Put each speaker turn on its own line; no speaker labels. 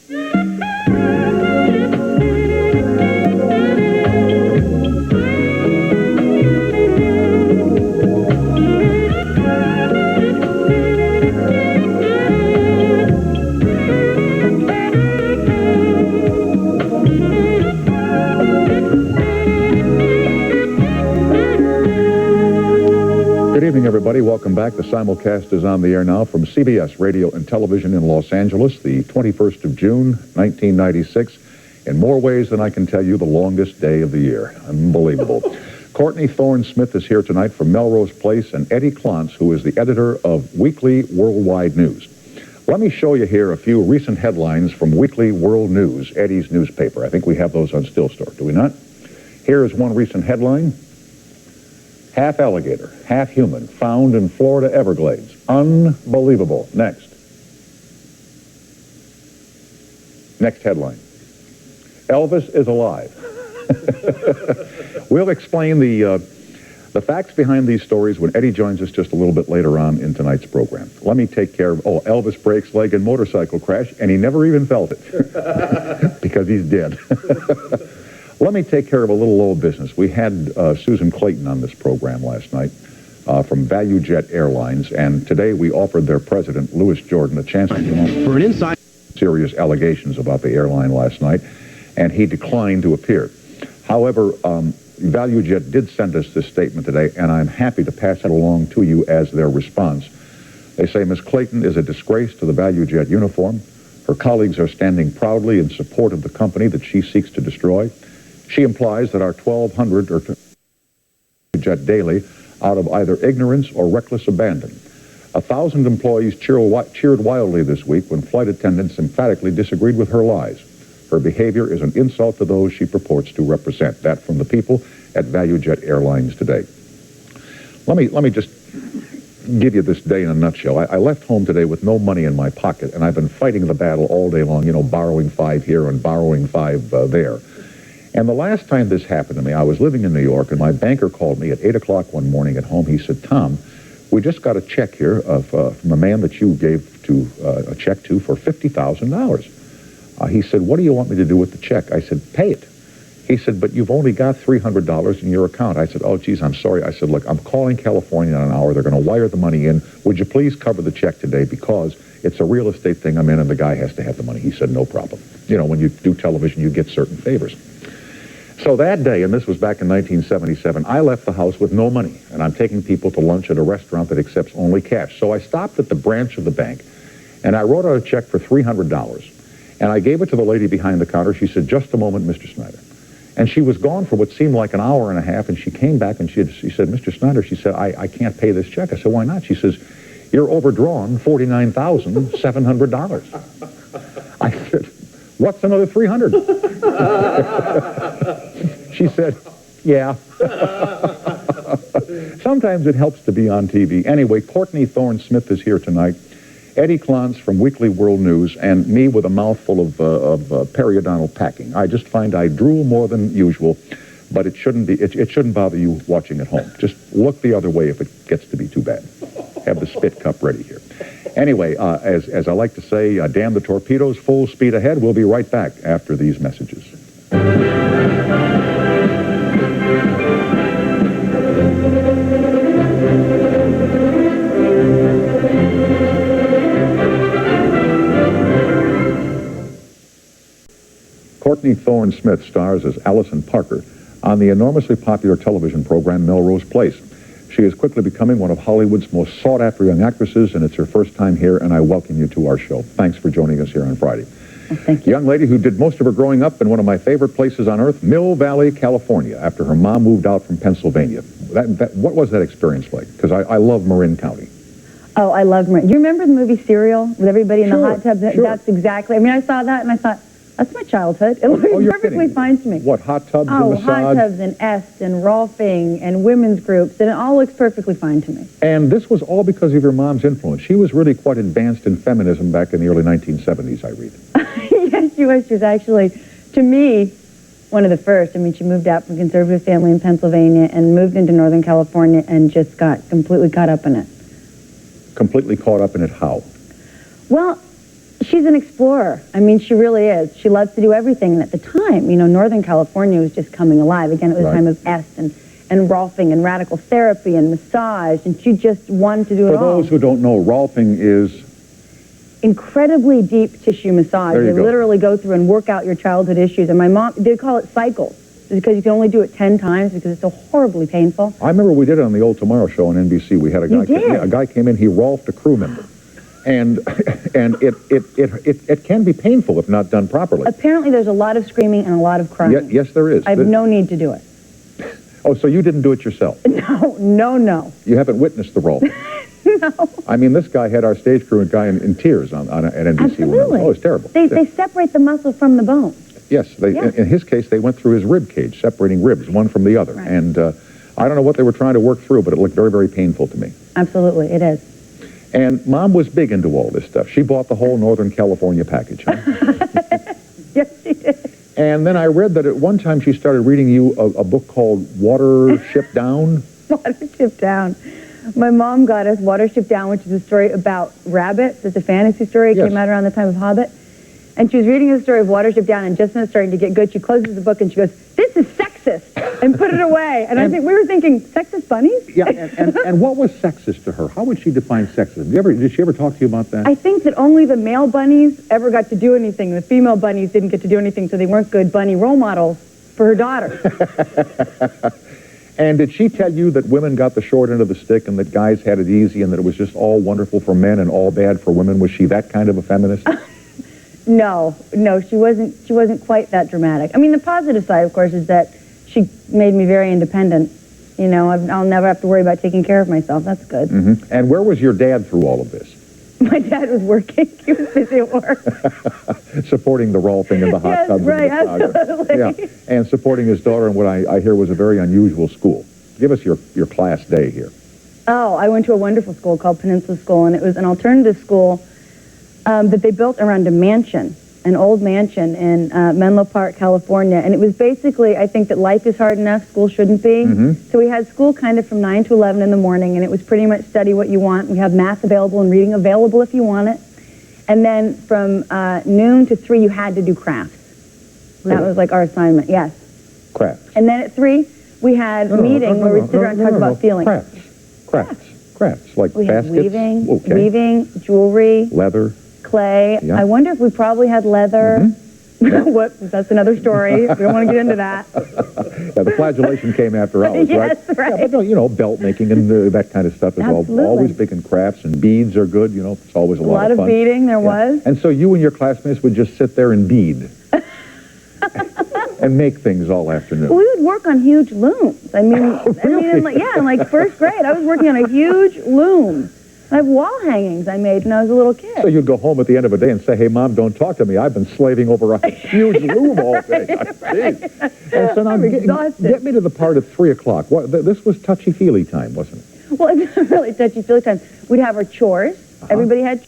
Good evening, everybody. Welcome back. The simulcast is on the air now from CBS Radio and Television in Los Angeles, the 21st of June, 1996. In more ways than I can tell you, the longest day of the year. Unbelievable. Courtney Thorne-Smith is here tonight from Melrose Place, and Eddie Clance, who is the editor of Weekly Worldwide News. Let me show you here a few recent headlines from Weekly World News, Eddie's newspaper. I think we have those on Still Store, do we not? Here is one recent headline. Half alligator, half human, found in Florida Everglades. Unbelievable. Next. Next headline. Elvis is alive. We'll explain the facts behind these stories when Eddie joins us just a little bit later on in tonight's program. Let me take care of, Elvis breaks leg in motorcycle crash, and he never even felt it because he's dead. Let me take care of a little old business. We had Susan Clayton on this program last night from ValueJet Airlines, and today we offered their president, Louis Jordan, a chance to for an insight serious allegations about the airline last night, and he declined to appear. However, ValueJet did send us this statement today, and I'm happy to pass it along to you as their response. They say Ms. Clayton is a disgrace to the ValueJet uniform. Her colleagues are standing proudly in support of the company that she seeks to destroy. She implies that our 1,200 are jet daily out of either ignorance or reckless abandon. 1,000 employees cheered wildly this week when flight attendants emphatically disagreed with her lies. Her behavior is an insult to those she purports to represent. That from the people at ValueJet Airlines today. Let me just give you this day in a nutshell. I left home today with no money in my pocket, and I've been fighting the battle all day long, borrowing $5 here and borrowing $5 there. And the last time this happened to me, I was living in New York, and my banker called me at 8 o'clock one morning at home. He said, Tom, we just got a check here from a man that you gave a check to for $50,000. He said, what do you want me to do with the check? I said, pay it. He said, but you've only got $300 in your account. I said, oh, geez, I'm sorry. I said, look, I'm calling California in an hour. They're going to wire the money in. Would you please cover the check today because it's a real estate thing I'm in and the guy has to have the money. He said, no problem. When you do television, you get certain favors. So that day, and this was back in 1977, I left the house with no money, and I'm taking people to lunch at a restaurant that accepts only cash. So I stopped at the branch of the bank, and I wrote out a check for $300, and I gave it to the lady behind the counter. She said, just a moment, Mr. Snyder. And she was gone for what seemed like an hour and a half, and she came back, and she said, Mr. Snyder, she said, I can't pay this check. I said, why not? She says, you're overdrawn $49,700. I said, what's another $300? She said, yeah. Sometimes it helps to be on TV. Anyway, Courtney Thorne-Smith is here tonight. Eddie Clance from Weekly World News, and me with a mouthful of periodontal packing. I just find I drool more than usual, but it shouldn't bother you watching at home. Just look the other way if it gets to be too bad. Have the spit cup ready here. Anyway, as I like to say, damn the torpedoes, full speed ahead. We'll be right back after these messages. Courtney Thorne-Smith stars as Allison Parker on the enormously popular television program Melrose Place. She is quickly becoming one of Hollywood's most sought-after young actresses, and it's her first time here, and I welcome you to our show. Thanks for joining us here on Friday.
Thank you.
Young lady who did most of her growing up in one of my favorite places on earth, Mill Valley, California, after her mom moved out from Pennsylvania. What was that experience like? Because I love Marin County.
Oh, I love Marin. Do you remember the movie Serial with everybody in the hot tub?
Sure.
That's exactly. I saw that and I thought, that's my childhood. It looks perfectly fine to me.
What, hot tubs and massage?
Hot tubs and Est and Rolfing and women's groups, and it all looks perfectly fine to me.
And this was all because of your mom's influence. She was really quite advanced in feminism back in the early 1970s, I read.
Yes, she was. She was actually, to me, one of the first. She moved out from a conservative family in Pennsylvania and moved into Northern California and just got completely caught up in it.
Completely caught up in it how?
Well, She's an explorer. I mean, she really is. She loves to do everything. And at the time, you know, Northern California was just coming alive. Again, it was a time of est and rolfing and radical therapy and massage, and she just wanted to do it all.
For those who don't know, rolfing is
incredibly deep tissue massage.
There you
They
go.
literally go through and work out your childhood issues. And my mom, they call it cycles, because you can only do it 10 times because it's so horribly painful.
I remember we did it on the Old Tomorrow Show on NBC. We had a guy came in, he rolfed a crew member. And it can be painful if not done properly.
Apparently there's a lot of screaming and a lot of crying.
Yes, there is.
I have no need to do it.
Oh, so you didn't do it yourself?
No.
You haven't witnessed the rolf?
No.
I mean, this guy had our stage crew, a guy in tears on NBC.
Absolutely.
Oh, it's terrible.
They separate the muscle from the bone.
Yes, in his case, they went through his rib cage, separating ribs, one from the other.
Right.
And I don't know what they were trying to work through, but it looked very, very painful to me.
Absolutely, it is.
And Mom was big into all this stuff. She bought the whole Northern California package. Huh?
Yes, she did.
And then I read that at one time she started reading you a book called Watership Down.
Watership Down. My mom got us Watership Down, which is a story about rabbits. It's a fantasy story. It came out around the time of Hobbit. And she was reading the story of Watership Down, and just when it's starting to get good, she closes the book and she goes, "This is sexist," and put it away. And we were thinking, sexist bunnies?
Yeah, and what was sexist to her? How would she define sexism? Did she ever talk to you about that?
I think that only the male bunnies ever got to do anything. The female bunnies didn't get to do anything, so they weren't good bunny role models for her daughter.
And did she tell you that women got the short end of the stick and that guys had it easy and that it was just all wonderful for men and all bad for women? Was she that kind of a feminist?
No, she wasn't quite that dramatic. I mean, the positive side, of course, is that she made me very independent. You know, I'll never have to worry about taking care of myself. That's good.
Mm-hmm. And where was your dad through all of this?
My dad was working. He was busy at work.
Supporting the rolfing and the hot tubs.
Right,
and the
absolutely.
Yeah, and supporting his daughter in what I hear was a very unusual school. Give us your class day here.
Oh, I went to a wonderful school called Peninsula School, and it was an alternative school that they built around a mansion, an old mansion in Menlo Park, California. And it was basically, I think that life is hard enough, school shouldn't be. Mm-hmm. So we had school kind of from 9 to 11 in the morning, and it was pretty much study what you want. We have math available and reading available if you want it. And then from noon to 3, you had to do crafts. Really? That was like our assignment, yes.
Crafts.
And then at 3, we had a meeting where we'd sit around and talk about feelings.
Crafts, like
we
baskets?
Had weaving, jewelry.
Leather.
Clay.
Yeah.
I wonder if we probably had leather. Mm-hmm. Whoops, that's another story. We don't want to get into that.
Yeah, the flagellation came after hours,
yes, right?
Yeah, but you know, belt making and that kind of stuff is always big in crafts, and beads are good. You know, it's always a lot of fun.
Beading there was.
And so you and your classmates would just sit there and bead. And make things all afternoon.
Well, we would work on huge looms. I mean,
Really?
in like first grade, I was working on a huge loom. I have wall hangings I made when I was a little kid.
So you'd go home at the end of a day and say, "Hey, Mom, don't talk to me. I've been slaving over a huge loom all day."
Right.
And so now
I'm exhausted.
Get me to the part of 3 o'clock. This was touchy-feely time, wasn't it?
Well, it's not really touchy-feely time. We'd have our chores. Everybody had